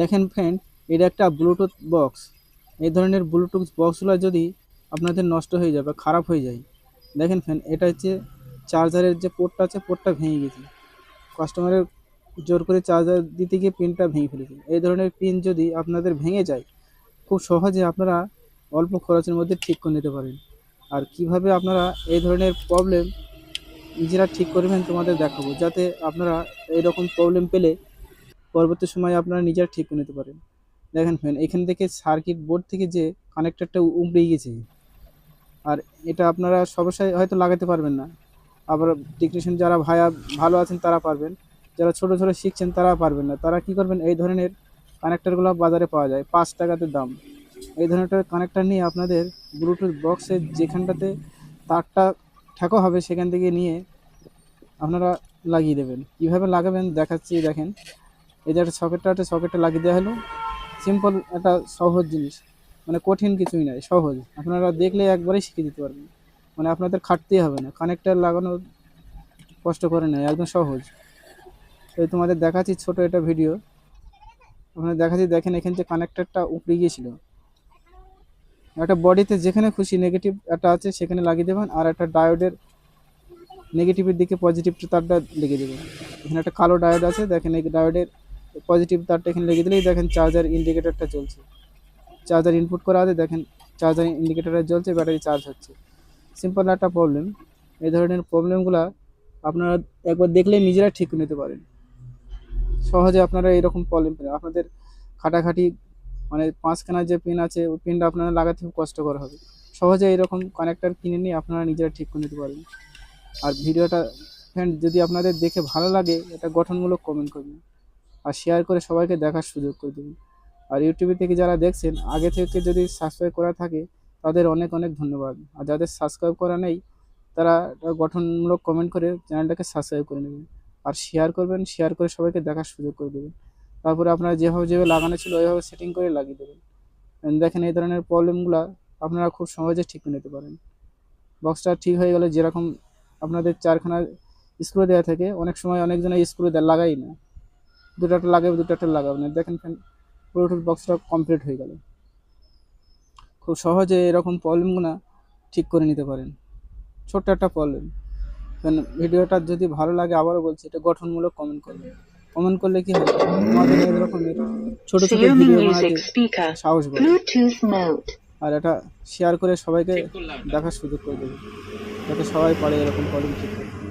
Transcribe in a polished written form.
দেখেন ফ্রেন্ড, এটা একটা ব্লুটুথ বক্স। এই ধরনের ব্লুটুথ বক্সগুলো যদি আপনাদের নষ্ট হয়ে যায় বা খারাপ হয়ে যায়, দেখেন ফ্রেন্ড, এটা হচ্ছে চার্জারের যে পোর্টটা আছে, পোর্টটা ভেঙে গেছে। কাস্টমারের জোর করে চার্জার দিতে গিয়ে পিনটা ভেঙে ফেলেছে। এই ধরনের পিন যদি আপনাদের ভেঙে যায়, খুব সহজে আপনারা অল্প খরচের মধ্যে ঠিক করে নিতে পারেন। আর কিভাবে আপনারা এই ধরনের প্রবলেম নিজেরা ঠিক করবেন তোমাদের দেখাবো, যাতে আপনারা এইরকম প্রবলেম পেলে পরবর্তী সময়ে আপনারা নিজেরা ঠিক করে নিতে পারেন। দেখেন ফ্রেন্ড, এখান থেকে সার্কিট বোর্ড থেকে যে কানেক্টরটা উপড়ে গেছে, আর এটা আপনারা সবসাই হয়তো লাগাতে পারবেন না। আবার টেকনিশিয়ান যারা ভাইয়া ভালো আছেন তারা পারবেন, যারা ছোটো ছোটো শিখছেন তারা পারবেন না। তারা কি করবেন, এই ধরনের কানেক্টরগুলো বাজারে পাওয়া যায় 5 টাকাতে দাম। এই ধরনের কানেক্টর নিয়ে আপনাদের ব্লুটুথ বক্সের যেখানটাতে তারটা ঠেকা হবে সেখান থেকে নিয়ে আপনারা লাগিয়ে দেবেন। কীভাবে লাগাবেন দেখাচ্ছি। দেখেন, এই যে একটা সকেটটা লাগিয়ে দেওয়া হলো। সিম্পল একটা সহজ জিনিস, মানে কঠিন কিছুই নয়, সহজ। আপনারা দেখলে একবারেই শিখে দিতে পারবেন, মানে আপনাদের খাটতেই হবে না। কানেক্টর লাগানো কষ্ট করে নেয়, একদম সহজ। তো তোমাদের দেখাচ্ছি ছোট একটা ভিডিও, আপনাদের দেখাচ্ছি। দেখেন, এখানে যে কানেক্টরটা উপড়ে গিয়েছিল, একটা বডিতে যেখানে খুশি নেগেটিভ একটা আছে সেখানে লাগিয়ে দেবেন, আর একটা ডায়োডের নেগেটিভের দিকে পজিটিভ তারটা লেগে দেবেন। এখানে একটা কালো ডায়োড আছে, দেখেন এই ডায়োডের পজিটিভ তারটা এখানে লেগে দিলেই দেখেন চার্জার ইন্ডিকেটরটা চলছে। চার্জার ইনপুট করা আছে, দেখেন চার্জার ইন্ডিকেটরটা জ্বলছে, ব্যাটারি চার্জ হচ্ছে। সিম্পল একটা প্রবলেম। এই ধরনের প্রবলেমগুলো আপনারা একবার দেখলেই নিজেরা ঠিক করে নিতে পারেন। সহজে আপনারা এরকম প্রবলেম পেলে আপনাদের খাটাখাটি, মানে 5খানা যে পিন আছে ওই পিনটা আপনারা লাগাতে খুব কষ্টকর হবে। সহজে এরকম কানেক্টর কিনে নিয়ে আপনারা নিজেরা ঠিক করে নিতে পারেন। আর ভিডিওটা ফ্রেন্ড যদি আপনাদের দেখে ভালো লাগে, এটা গঠনমূলক কমেন্ট করবেন আর শেয়ার করে সবাইকে দেখার সুযোগ করে দেবেন। আর ইউটিউবে থেকে যারা দেখছেন আগে থেকে যদি সাবস্ক্রাইব করা থাকে তাদের অনেক অনেক ধন্যবাদ। আর যাদের সাবস্ক্রাইব করা নেই তারা গঠনমূলক কমেন্ট করে চ্যানেলটাকে সাবস্ক্রাইব করে নেবেন আর শেয়ার করবেন। শেয়ার করে সবাইকে দেখার সুযোগ করে দেবেন। তারপরে আপনারা যেভাবে লাগানো ছিল ওইভাবে সেটিং করে লাগিয়ে দেবেন। দেখেন, এই ধরনের প্রবলেমগুলো আপনারা খুব সহজে ঠিক করে নিতে পারেন। বক্সটা ঠিক হয়ে গেলে যেরকম আপনাদের 4খানা স্ক্রু দেওয়া থাকে, অনেক সময় অনেকজনে স্ক্রু লাগাই না, দুটো লাগাবে দুটো লাগাবে না। দেখেন ফ্রেন্ড, ব্লুটুথ বক্সটা কমপ্লিট হয়ে গেল। খুব সহজে এরকম প্রবলেমগুলো ঠিক করে নিতে পারেন। ছোট্ট একটা প্রবলেম। ভিডিওটা যদি ভালো লাগে, আবারও বলছি, এটা গঠনমূলক কমেন্ট করবেন। কমেন্ট করলে কি হবে, আমাদের এই রকমের ছোট ছোট ভিডিও বানাতে সাহস বাড়ে। আর এটা শেয়ার করে সবাইকে দেখার সুযোগ করে দেবে, যাতে সবাই পারে এরকম প্রবলেম ঠিক করতে।